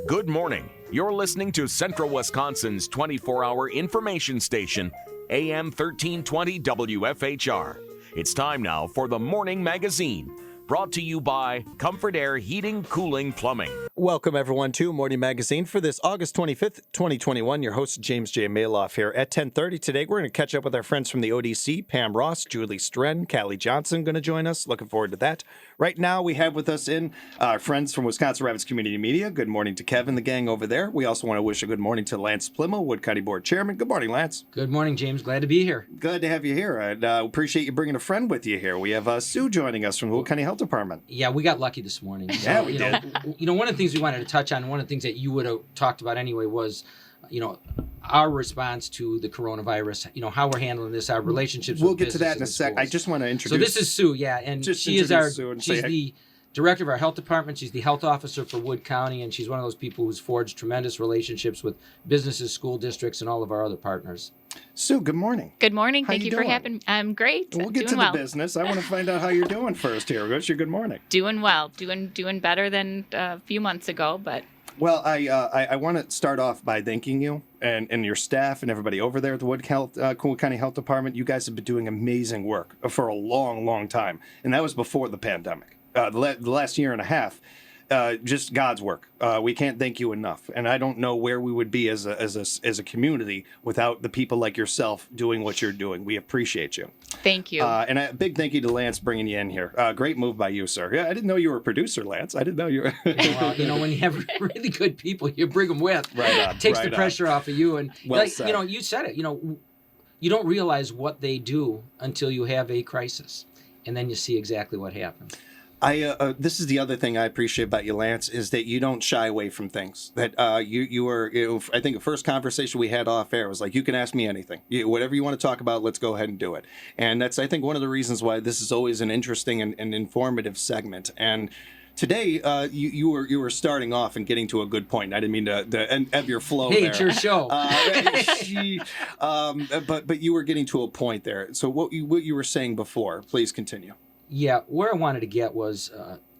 Good morning. You're listening to Central Wisconsin's 24-hour information station, AM 1320 WFHR. It's time now for the Morning Magazine, brought to you by Comfort Air Heating, Cooling, Plumbing. Welcome, everyone, to Morning Magazine for this August 25th, 2021. Your host, James J. Malouf, here at 10:30 today. We're going to catch up with our friends from the ODC, Pam Ross, Julie Stren, Callie Johnson going to join us. Looking forward to that. Right now, we have with us our friends from Wisconsin Rapids Community Media. Good morning to Kevin, the gang over there. We also want to wish a good morning to Lance Pliml, Wood County Board Chairman. Good morning, Lance. Good morning, James. Glad to be here. Glad to have you here. I appreciate you bringing a friend with you here. We have Sue joining us from the Wood County Health Department. Yeah, we got lucky this morning. So, Yeah, we did. One of the things we wanted to touch on, one of the things that you would have talked about anyway was, our response to the coronavirus, how we're handling this, our relationships We'll with get to that in a sec. sec. I just want to introduce. So this is Sue, yeah, and she's the director of our health department. She's the health officer for Wood County, and she's one of those people who's forged tremendous relationships with businesses, school districts, and all of our other partners. Sue, good morning. Good morning. How Thank you for doing? having me. I'm great. We'll get doing to the well. business. I want to find out how you're doing first here. What's your good morning? Doing well. Doing better than a few months ago, but Well, I want to start off by thanking you and your staff and everybody over there at the Wood County Health Department. You guys have been doing amazing work for a long, long time, and that was before the pandemic. The last year and a half, just God's work. We can't thank you enough, and I don't know where we would be as a community without the people like yourself doing what you're doing. We appreciate you. thank you. And a big thank you to Lance bringing you in here. Great move by you, sir. Yeah, I didn't know you were a producer, Lance. I didn't know you were. Well, when you have really good people, you bring them with. Right on, Takes right the pressure off of you. And Well said. you said it. You don't realize what they do until you have a crisis, and then you see exactly what happens. This is the other thing I appreciate about you, Lance, is that you don't shy away from things. That you were, I think the first conversation we had off air was like, you can ask me anything. Whatever you want to talk about, let's go ahead and do it. And that's, I think, one of the reasons why this is always an interesting and informative segment. And today, you were starting off and getting to a good point. I didn't mean to ebb your flow there. Hey, it's your show. But you were getting to a point there. So what you were saying before, please continue. Yeah, where I wanted to get was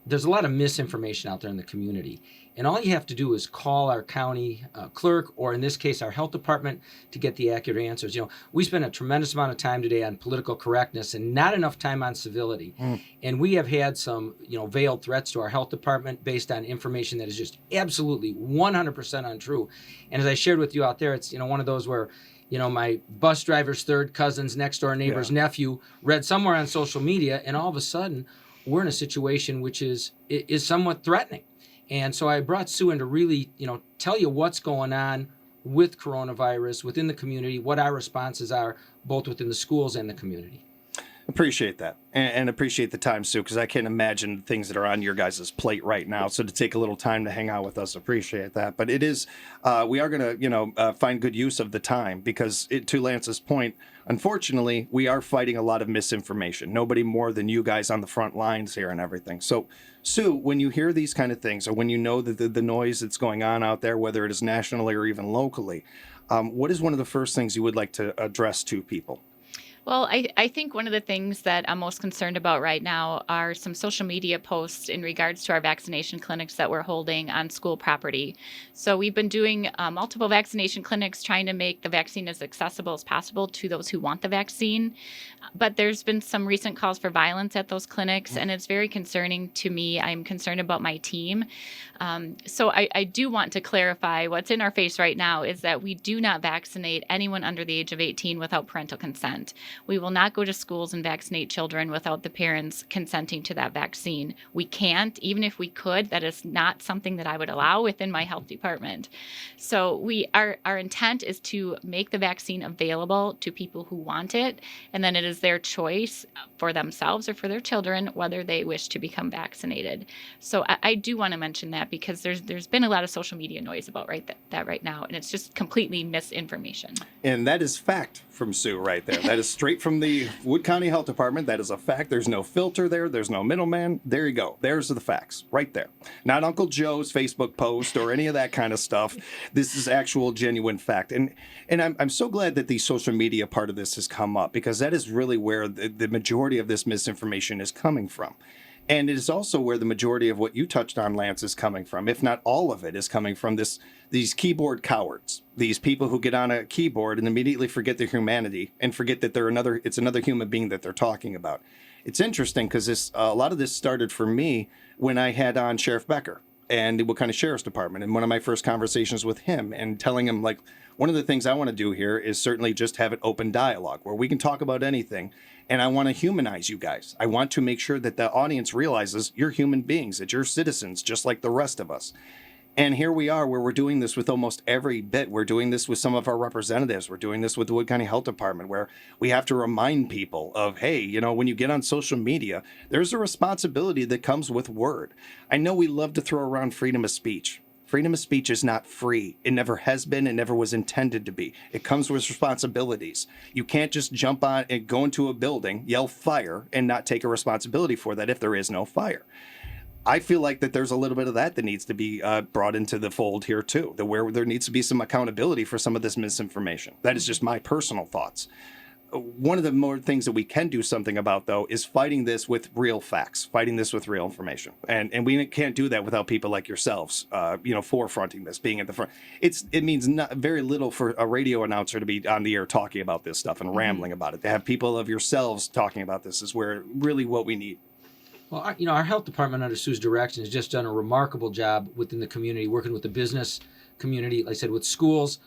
there's a lot of misinformation out there in the community. And all you have to do is call our county clerk, or in this case, our health department, to get the accurate answers. We spent a tremendous amount of time today on political correctness and not enough time on civility. And we have had some, veiled threats to our health department based on information that is just absolutely 100% untrue. And as I shared with you out there, it's, one of those where my bus driver's third cousin's next door neighbor's nephew read somewhere on social media, and all of a sudden we're in a situation which is somewhat threatening. And so I brought Sue in to really, tell you what's going on with coronavirus within the community, what our responses are, both within the schools and the community. Appreciate that, and appreciate the time, Sue, because I can't imagine things that are on your guys' plate right now. So to take a little time to hang out with us, appreciate that. But it is, we are going to, find good use of the time because, to Lance's point, unfortunately, we are fighting a lot of misinformation. Nobody more than you guys on the front lines here and everything. So, Sue, when you hear these kind of things, or when you know that the noise that's going on out there, whether it is nationally or even locally, what is one of the first things you would like to address to people? Well, I think one of the things that I'm most concerned about right now are some social media posts in regards to our vaccination clinics that we're holding on school property. So we've been doing multiple vaccination clinics trying to make the vaccine as accessible as possible to those who want the vaccine. But there's been some recent calls for violence at those clinics, and it's very concerning to me. I'm concerned about my team. So I do want to clarify what's in our face right now is that we do not vaccinate anyone under the age of 18 without parental consent. We will not go to schools and vaccinate children without the parents consenting to that vaccine. We can't, even if we could, that is not something that I would allow within my health department. So our intent is to make the vaccine available to people who want it, and then it is their choice for themselves or for their children whether they wish to become vaccinated. So I do want to mention that because there's been a lot of social media noise about that right now, and it's just completely misinformation. And that is fact from Sue right there. That is straight from the Wood County Health Department. That is a fact. There's no filter there. There's no middleman. There you go. There's the facts right there. Not Uncle Joe's Facebook post or any of that kind of stuff. This is actual genuine fact. And I'm so glad that the social media part of this has come up because that is really where the majority of this misinformation is coming from. And it is also where the majority of what you touched on, Lance, is coming from. If not all of it is coming from these keyboard cowards, these people who get on a keyboard and immediately forget their humanity and forget that it's another human being that they're talking about. It's interesting because a lot of this started for me when I had on Sheriff Becker and what kind of sheriff's department, and one of my first conversations with him, and telling him, like, one of the things I want to do here is certainly just have an open dialogue where we can talk about anything. And I want to humanize you guys. I want to make sure that the audience realizes you're human beings, that you're citizens just like the rest of us. And here we are where we're doing this with almost every bit. We're doing this with some of our representatives. We're doing this with the Wood County Health Department, where we have to remind people of, hey, you know, when you get on social media, there's a responsibility that comes with word. I know we love to throw around freedom of speech. Freedom of speech is not free. It never has been. It never was intended to be. It comes with responsibilities. You can't just jump on and go into a building, yell fire, and not take a responsibility for that if there is no fire. I feel like that there's a little bit of that needs to be brought into the fold here too, where there needs to be some accountability for some of this misinformation. That is just my personal thoughts. One of the more things that we can do something about, though, is fighting this with real facts, fighting this with real information. And we can't do that without people like yourselves, forefronting this, being at the front. It means very little for a radio announcer to be on the air talking about this stuff and rambling about it. To have people of yourselves talking about this is where really what we need. Well, our health department under Sue's direction has just done a remarkable job within the community, working with the business community, like I said, with schools,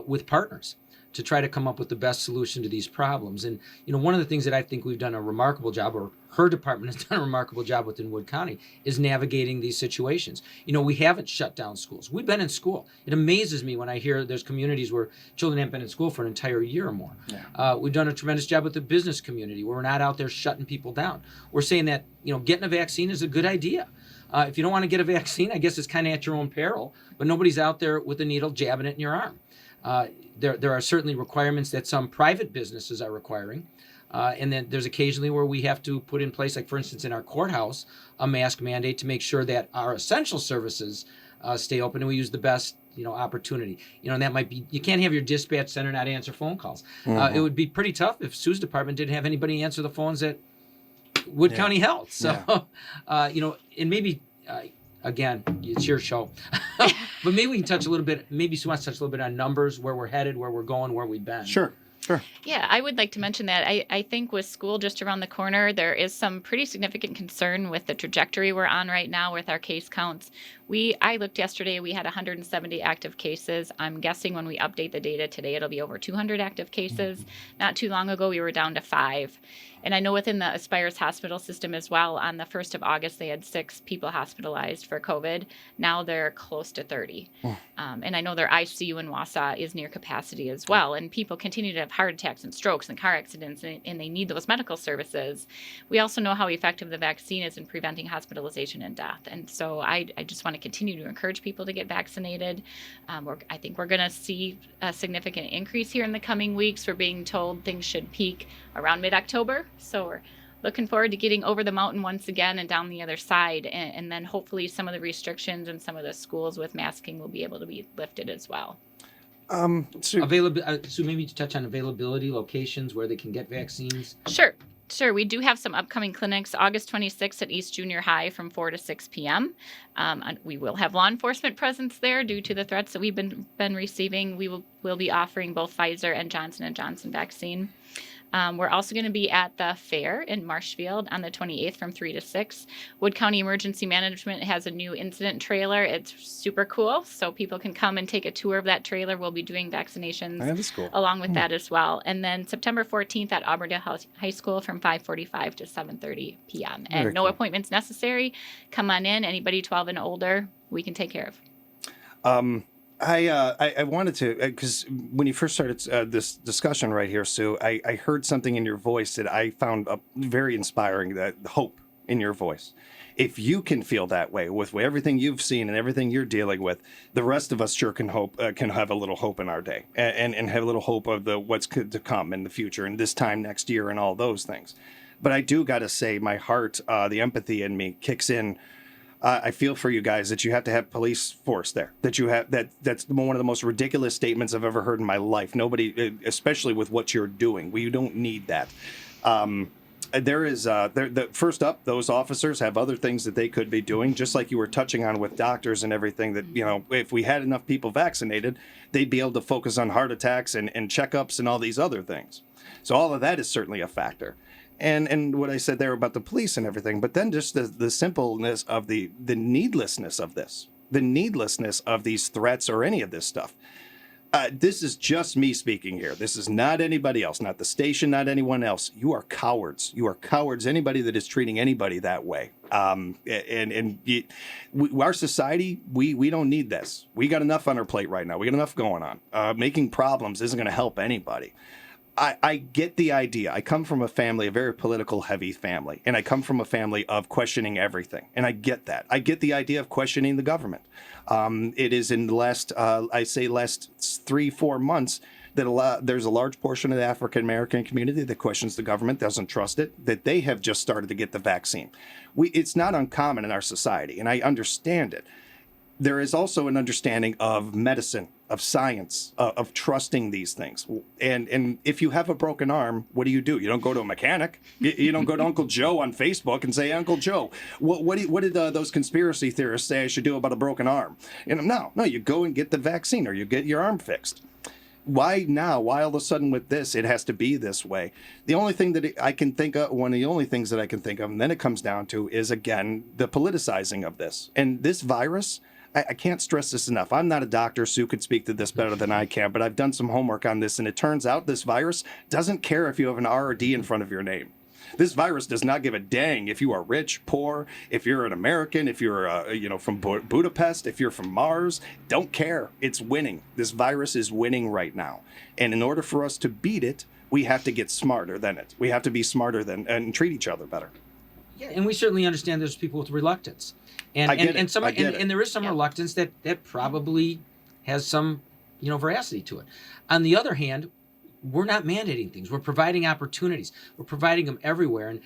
with partners, to try to come up with the best solution to these problems. And, one of the things that I think we've done a remarkable job, or her department has done a remarkable job within Wood County, is navigating these situations. We haven't shut down schools. We've been in school. It amazes me when I hear there's communities where children haven't been in school for an entire year or more. Yeah. We've done a tremendous job with the business community, where we're not out there shutting people down. We're saying that, getting a vaccine is a good idea. If you don't want to get a vaccine, I guess it's kind of at your own peril, but nobody's out there with a needle jabbing it in your arm. There are certainly requirements that some private businesses are requiring. And then there's occasionally where we have to put in place, like for instance, in our courthouse, a mask mandate to make sure that our essential services stay open, and we use the best, opportunity. And that might be, you can't have your dispatch center not answer phone calls. Mm-hmm. It would be pretty tough if Sue's department didn't have anybody answer the phones at Wood County Health. So, and maybe, again, it's your show. But maybe we can touch a little bit, maybe Sue wants to touch a little bit on numbers, where we're headed, where we're going, where we've been. Sure. Yeah, I would like to mention that I think with school just around the corner, there is some pretty significant concern with the trajectory we're on right now with our case counts. I looked yesterday, we had 170 active cases. I'm guessing when we update the data today, it'll be over 200 active cases. Mm-hmm. Not too long ago, we were down to 5. And I know within the Aspires hospital system as well, on the 1st of August, they had 6 people hospitalized for COVID. Now they're close to 30. Oh. And I know their ICU in Wausau is near capacity as well. And people continue to have heart attacks and strokes and car accidents, and they need those medical services. We also know how effective the vaccine is in preventing hospitalization and death. And so I just want to continue to encourage people to get vaccinated. I think we're going to see a significant increase here in the coming weeks. We're being told things should peak around mid-October. So we're looking forward to getting over the mountain once again and down the other side. And then hopefully some of the restrictions in some of the schools with masking will be able to be lifted as well. So maybe to touch on availability, locations where they can get vaccines. Sure. We do have some upcoming clinics, August 26th at East Junior High from 4 to 6 p.m. We will have law enforcement presence there due to the threats that we've been receiving. We'll be offering both Pfizer and Johnson & Johnson vaccine. We're also going to be at the fair in Marshfield on the 28th from 3 to 6. Wood County Emergency Management has a new incident trailer. It's super cool, so people can come and take a tour of that trailer. We'll be doing vaccinations along with that as well. And then September 14th at Auburndale High School from 5:45 to 7:30 p.m. And no appointments necessary. Come on in. Anybody 12 and older, we can take care of. I wanted to, because when you first started this discussion right here, Sue, I heard something in your voice that I found very inspiring, that hope in your voice. If you can feel that way with everything you've seen and everything you're dealing with, the rest of us sure can have a little hope in our day and have a little hope of what's to come in the future and this time next year and all those things. But I do got to say, my heart, the empathy in me kicks in. I feel for you guys that you have to have police force there, that you have that's one of the most ridiculous statements I've ever heard in my life. Nobody, especially with what you're doing, we don't need that. There is first up, those officers have other things that they could be doing, just like you were touching on with doctors and everything. That, you know, if we had enough people vaccinated, they'd be able to focus on heart attacks and checkups and all these other things. So all of that is certainly a factor. And what I said there about the police and everything, but then just the simpleness of the needlessness of this, the needlessness of these threats or any of this stuff. This is just me speaking here. This is not anybody else, not the station, not anyone else. You are cowards. You are cowards. Anybody that is treating anybody that way. Our society, we don't need this. We got enough on our plate right now. We got enough going on. Making problems isn't going to help anybody. I get the idea. I come from a family, a very political heavy family, and I come from a family of questioning everything. And I get that. I get the idea of questioning the government. It is in the last 3-4 months that there's a large portion of the African American community that questions the government, doesn't trust it, that they have just started to get the vaccine. It's not uncommon in our society, and I understand it. There is also an understanding of medicine, of science, of trusting these things. And if you have a broken arm, what do? You don't go to a mechanic. You don't go to Uncle Joe on Facebook and say, Uncle Joe, what did those conspiracy theorists say I should do about a broken arm? No, you go and get the vaccine or you get your arm fixed. Why now? Why all of a sudden with this, it has to be this way? The only thing that I can think of, one of the only things that I can think of, and then it comes down to is, again, the politicizing of this. And this virus, I can't stress this enough. I'm not a doctor. Sue could speak to this better than I can, but I've done some homework on this, and it turns out this virus doesn't care if you have an R or D in front of your name. This virus does not give a dang if you are rich, poor, if you're an American, if you're from Budapest, if you're from Mars. Don't care. It's winning. This virus is winning right now. And in order for us to beat it, we have to get smarter than it. We have to be smarter than and treat each other better. Yeah, and we certainly understand there's people with reluctance. And there is some reluctance that probably has some, veracity to it. On the other hand, we're not mandating things. We're providing opportunities. We're providing them everywhere. And,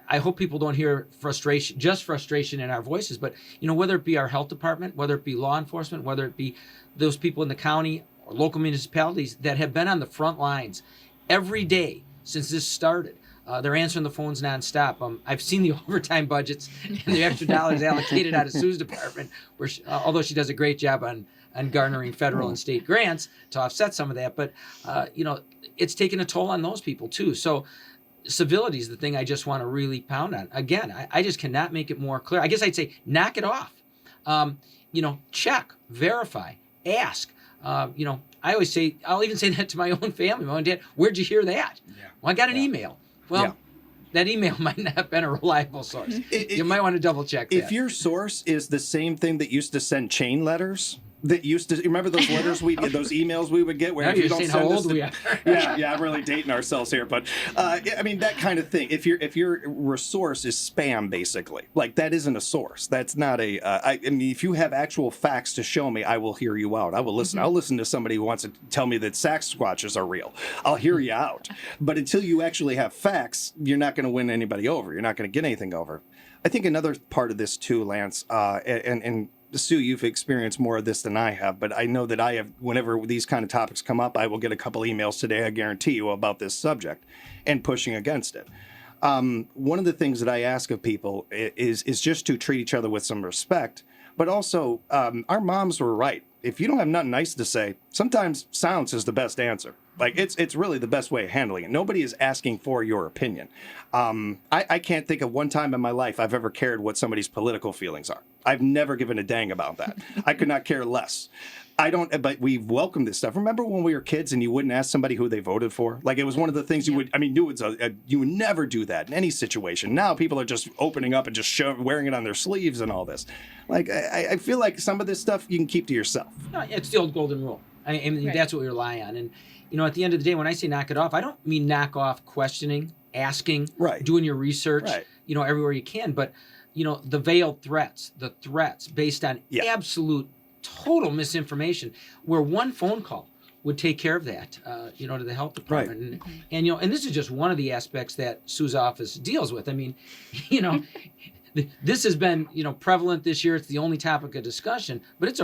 I hope people don't hear frustration in our voices, but, whether it be our health department, whether it be law enforcement, whether it be those people in the county or local municipalities that have been on the front lines every day since this started. They're answering the phones nonstop. I've seen the overtime budgets and the extra dollars allocated out of Sue's department, where although she does a great job on garnering federal and state grants to offset some of that. But, it's taken a toll on those people, too. So civility is the thing I just want to really pound on. Again, I just cannot make it more clear. I guess I'd say knock it off. Check, verify, ask. I always say, I'll even say that to my own family, mom and dad. Where'd you hear that? Yeah. Well, I got an email. Well, that email might not have been a reliable source. You might want to double check that. If your source is the same thing that used to send chain letters, remember those letters those emails we would get where now if you don't how old we are. yeah, I'm really dating ourselves here, but that kind of thing. If your source is spam, basically, like that isn't a source. That's not if you have actual facts to show me, I will hear you out. I will listen. I'll listen to somebody who wants to tell me that Sasquatches are real. I'll hear you out. But until you actually have facts, you're not going to win anybody over. You're not going to get anything over. I think another part of this too, Lance, and Sue, you've experienced more of this than I have, but I know that I have, whenever these kind of topics come up, I will get a couple emails today, I guarantee you, about this subject and pushing against it. One of the things that I ask of people is just to treat each other with some respect, but also our moms were right. If you don't have nothing nice to say, sometimes silence is the best answer. Like it's really the best way of handling it. Nobody is asking for your opinion. I can't think of one time in my life I've ever cared what somebody's political feelings are. I've never given a dang about that. I could not care less. But we've welcomed this stuff. Remember when we were kids and you wouldn't ask somebody who they voted for? Like it was one of the things you would never do that in any situation. Now people are just opening up and just wearing it on their sleeves and all this. Like I feel like some of this stuff you can keep to yourself. No, it's the old golden rule. I mean, That's what we rely on. And, at the end of the day, when I say knock it off, I don't mean knock off questioning, asking, doing your research, everywhere you can. But, the veiled threats, the threats based on absolute total misinformation, where one phone call would take care of that, to the health department. Right. And this is just one of the aspects that Sue's office deals with. I mean, this has been, prevalent this year. It's the only topic of discussion, but it's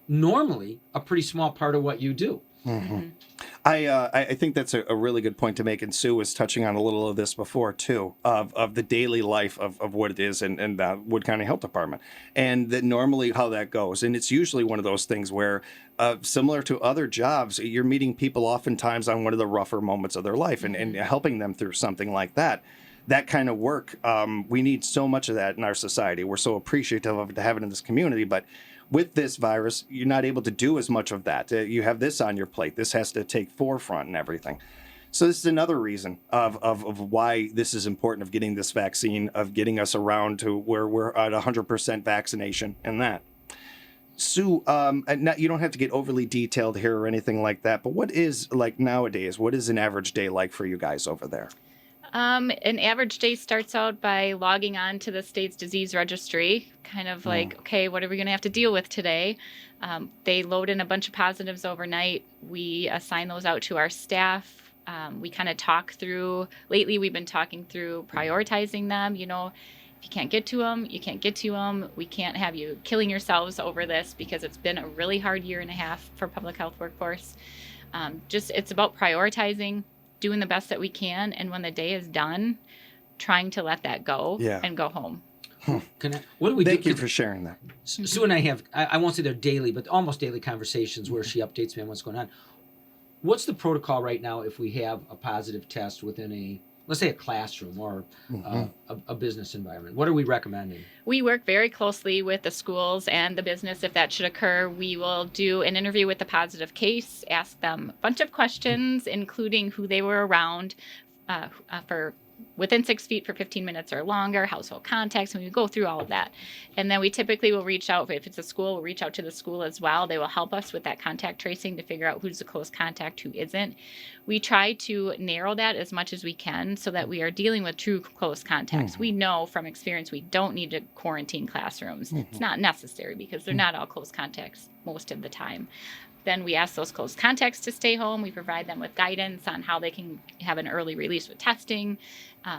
normally a pretty small part of what you do. I think that's a really good point to make, and Sue was touching on a little of this before too, of the daily life of what it is in the Wood County Health Department, and that normally how that goes. And it's usually one of those things where, similar to other jobs, you're meeting people oftentimes on one of the rougher moments of their life and helping them through something like that. That kind of work, we need so much of that in our society. We're so appreciative of it to have it in this community, but with this virus, you're not able to do as much of that. You have this on your plate. This has to take forefront and everything. So this is another reason of why this is important, of getting this vaccine, of getting us around to where we're at 100% vaccination and that. Sue, you don't have to get overly detailed here or anything like that, but what is, like nowadays, what is an average day like for you guys over there? An average day starts out by logging on to the state's disease registry, kind of like, okay, what are we going to have to deal with today? They load in a bunch of positives overnight. We assign those out to our staff. We kind of talk through, lately we've been talking through prioritizing them. You know, if you can't get to them, you can't get to them. We can't have you killing yourselves over this because it's been a really hard year and a half for public health workforce. It's about prioritizing, doing the best that we can, and when the day is done, trying to let that go and go home. What do we do? Thank you for sharing that. Sue and I have, I won't say they're daily, but almost daily conversations where she updates me on what's going on. What's the protocol right now if we have a positive test within a, let's say a classroom or a business environment? What are we recommending? We work very closely with the schools and the business if that should occur. We will do an interview with the positive case, ask them a bunch of questions, including who they were around for within 6 feet for 15 minutes or longer, household contacts, and we go through all of that. And then we typically will reach out, if it's a school, we'll reach out to the school as well. They will help us with that contact tracing to figure out who's a close contact, who isn't. We try to narrow that as much as we can so that we are dealing with true close contacts. We know from experience we don't need to quarantine classrooms. It's not necessary because they're not all close contacts most of the time. Then we ask those close contacts to stay home. We provide them with guidance on how they can have an early release with testing,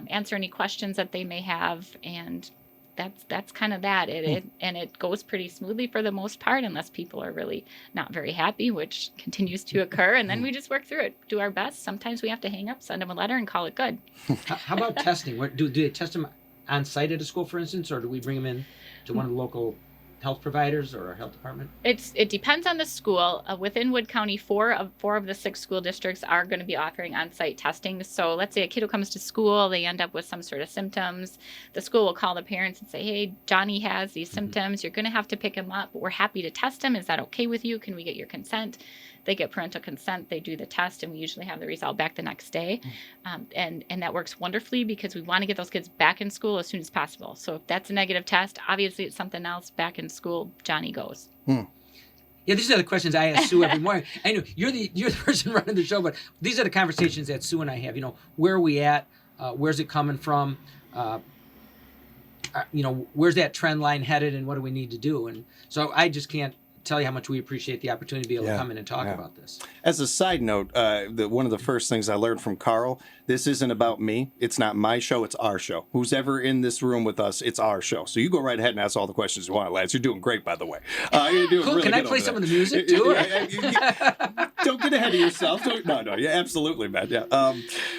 answer any questions that they may have, and that's kind of that. And it goes pretty smoothly for the most part, unless people are really not very happy, which continues to occur. And then we just work through it, do our best. Sometimes we have to hang up, send them a letter, and call it good. How about testing? Do they test them on site at a school, for instance, or do we bring them in to one of the local health providers or our health department? It depends on the school. Within Wood County, four of the 6 school districts are going to be offering on-site testing. So let's say a kiddo comes to school, they end up with some sort of symptoms. The school will call the parents and say, hey, Johnny has these symptoms. You're going to have to pick him up. We're happy to test him. Is that okay with you? Can we get your consent? They get parental consent, they do the test, and we usually have the result back the next day. And that works wonderfully because we want to get those kids back in school as soon as possible. So if that's a negative test, obviously it's something else. Back in school, Johnny goes. Yeah, these are the questions I ask Sue every morning. I know you're the person running the show, but these are the conversations that Sue and I have. You know, where are we at? Where's it coming from? Where's that trend line headed, and what do we need to do? And so I just can't tell you how much we appreciate the opportunity to be able to come in and talk about this. As a side note, one of the first things I learned from Carl, this isn't about me. It's not my show. It's our show. Who's ever in this room with us, it's our show. So you go right ahead and ask all the questions you want, lads. You're doing great, by the way. You're doing cool. really Can I play some of the music, too? Don't get ahead of yourself. No. Yeah, absolutely, man. Yeah.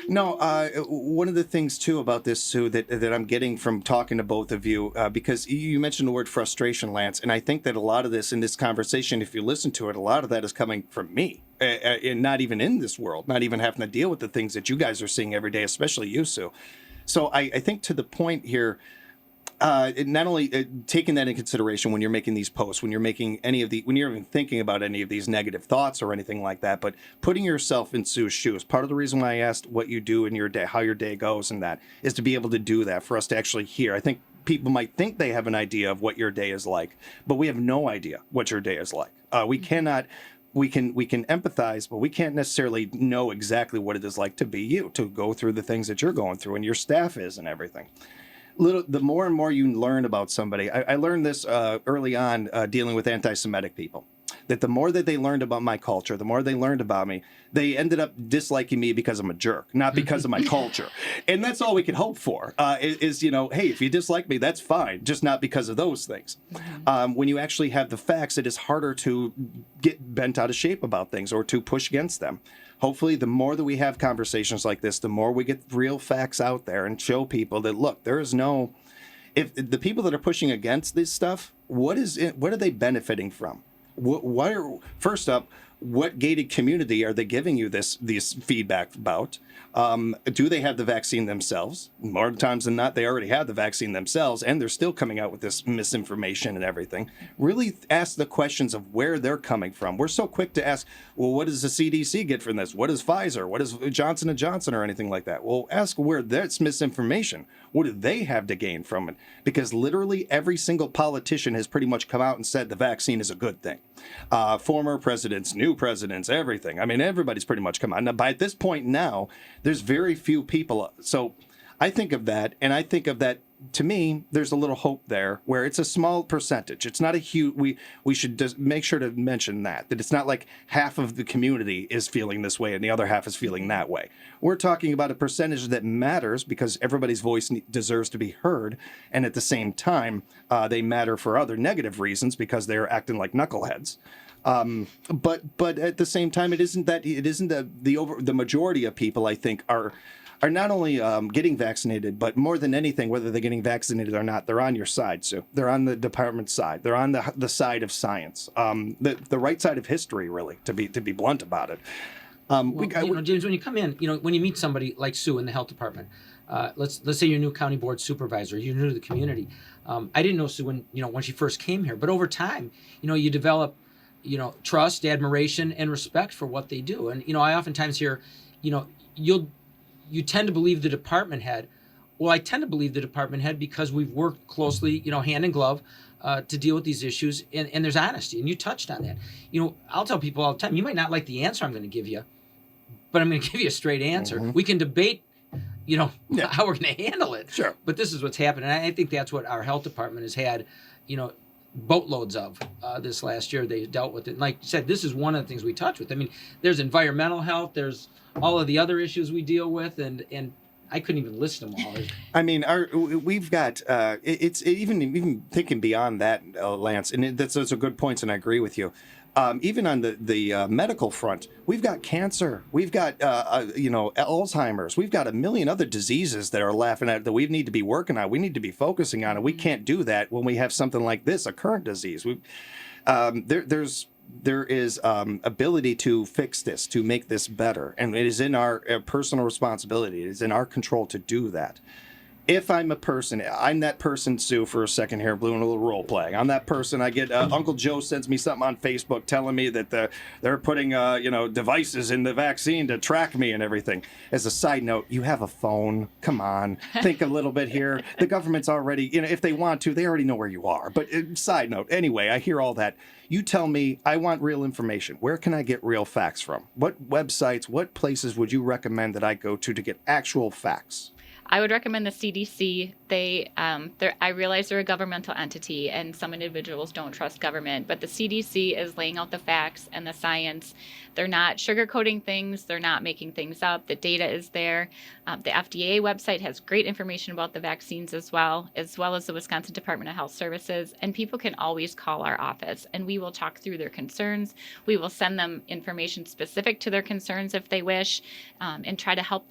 One of the things, too, about this, Sue, that I'm getting from talking to both of you, because you mentioned the word frustration, Lance, and I think that a lot of this in this conversation, if you listen to it, a lot of that is coming from me. And not even in this world, not even having to deal with the things that you guys are seeing every day, especially you, Sue. So I think to the point here, not only taking that in consideration when you're making these posts, when you're making when you're even thinking about any of these negative thoughts or anything like that, but putting yourself in Sue's shoes. Part of the reason why I asked what you do in your day, how your day goes, and that is to be able to do that for us to actually hear. I think people might think they have an idea of what your day is like, but we have no idea what your day is like. We can empathize, but we can't necessarily know exactly what it is like to be you, to go through the things that you're going through and your staff is and everything. The more and more you learn about somebody, I learned this early on dealing with anti-Semitic people. that the more that they learned about my culture, the more they learned about me, they ended up disliking me because I'm a jerk, not because of my culture. And that's all we can hope for is, hey, if you dislike me, that's fine, just not because of those things. When you actually have the facts, it is harder to get bent out of shape about things or to push against them. Hopefully, the more that we have conversations like this, the more we get real facts out there and show people that, look, there is no... If the people that are pushing against this stuff, what are they benefiting from? First up, what gated community are they giving you this feedback about? Do they have the vaccine themselves? More times than not, they already have the vaccine themselves, and they're still coming out with this misinformation and everything. Really ask the questions of where they're coming from. We're so quick to ask, well, what does the CDC get from this? What is Pfizer? What is Johnson & Johnson or anything like that? Well, ask where that's misinformation. What do they have to gain from it? Because literally every single politician has pretty much come out and said the vaccine is a good thing. Former presidents, new presidents, everything. I mean, everybody's pretty much come out. Now, by this point now, there's very few people. So I think of that, and I think of that, to me, there's a little hope there where it's a small percentage. It's not a huge, we should just make sure to mention that it's not like half of the community is feeling this way and the other half is feeling that way. We're talking about a percentage that matters because everybody's voice deserves to be heard. And at the same time, they matter for other negative reasons because they're acting like knuckleheads. But at the same time, it isn't the majority of people, I think, are not only getting vaccinated, but more than anything, whether they're getting vaccinated or not, they're on your side, Sue. They're on the department's side. They're on the side of science, the right side of history, really, to be blunt about it. James, when you come in, when you meet somebody like Sue in the health department, let's say you're a new county board supervisor, you're new to the community. I didn't know Sue when she first came here, but over time, you develop, trust, admiration, and respect for what they do. And I oftentimes hear, you tend to believe the department head. Well, I tend to believe the department head because we've worked closely, hand in glove, to deal with these issues, and there's honesty. And you touched on that. I'll tell people all the time, you might not like the answer I'm going to give you, but I'm going to give you a straight answer. Mm-hmm. We can debate, how we're going to handle it. Sure. But this is what's happened. And I think that's what our health department has had, boatloads of this last year. They dealt with it. And like you said, this is one of the things we touch with. I mean, there's environmental health, there's all of the other issues we deal with, and I couldn't even list them all. I mean, we've got it's even thinking beyond that, Lance, and those are good points, and I agree with you. Even on the medical front, we've got cancer, we've got Alzheimer's, we've got a million other diseases that are laughing at that we need to be working on. We need to be focusing on, and we can't do that when we have something like this, a current disease. There is ability to fix this, to make this better, and it is in our personal responsibility. It is in our control to do that. If I'm a person, I'm that person, Sue, for a second here, doing a little role playing. I'm that person. I get Uncle Joe sends me something on Facebook telling me that they're putting devices in the vaccine to track me and everything. As a side note, you have a phone. Come on, think a little bit here. The government's already, if they want to, they already know where you are. But side note, anyway, I hear all that. You tell me, I want real information. Where can I get real facts from? What websites, what places would you recommend that I go to get actual facts? I would recommend the CDC. I realize they're a governmental entity and some individuals don't trust government, but the CDC is laying out the facts and the science. They're not sugarcoating things. They're not making things up. The data is there. The FDA website has great information about the vaccines as well as the Wisconsin Department of Health Services. And people can always call our office and we will talk through their concerns. We will send them information specific to their concerns if they wish, and try to help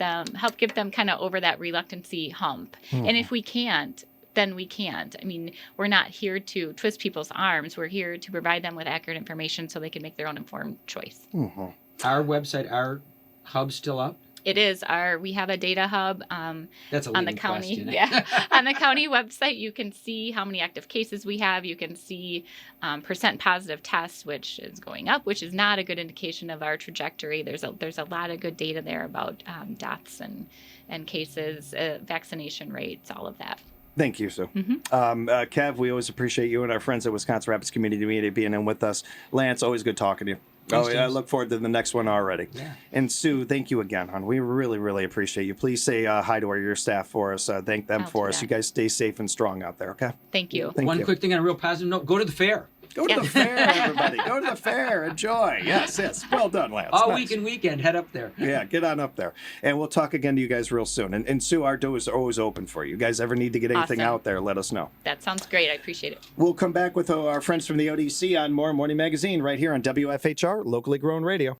give them kind of over that reluctancy hump. And if we can't, then we can't. I mean, we're not here to twist people's arms. We're here to provide them with accurate information so they can make their own informed choice. Mm-hmm. Our website, our hub's still up? It is. We have a data hub That's a on the county. Question. Yeah, on the county website, you can see how many active cases we have. You can see percent positive tests, which is going up, which is not a good indication of our trajectory. There's a lot of good data there about deaths and cases, vaccination rates, all of that. Thank you, Sue. Mm-hmm. Kev, we always appreciate you and our friends at Wisconsin Rapids Community Media being in with us. Lance, always good talking to you. Thanks, I look forward to the next one already. Yeah. And Sue, thank you again, hon. We really, really appreciate you. Please say hi to your staff for us. Thank them for us. You guys stay safe and strong out there, okay? Thank you. One quick thing on a real positive note, go to the fair. Go to Yeah. the fair, everybody. Go to the fair. Enjoy. Yes. Well done, Lance. All Nice. week and weekend, head up there. Yeah, get on up there. And we'll talk again to you guys real soon. And Sue, our doors are always open for you. You guys ever need to get anything Awesome. out there, let us know. That sounds great. I appreciate it. We'll come back with our friends from the ODC on more Morning Magazine right here on WFHR, locally grown radio.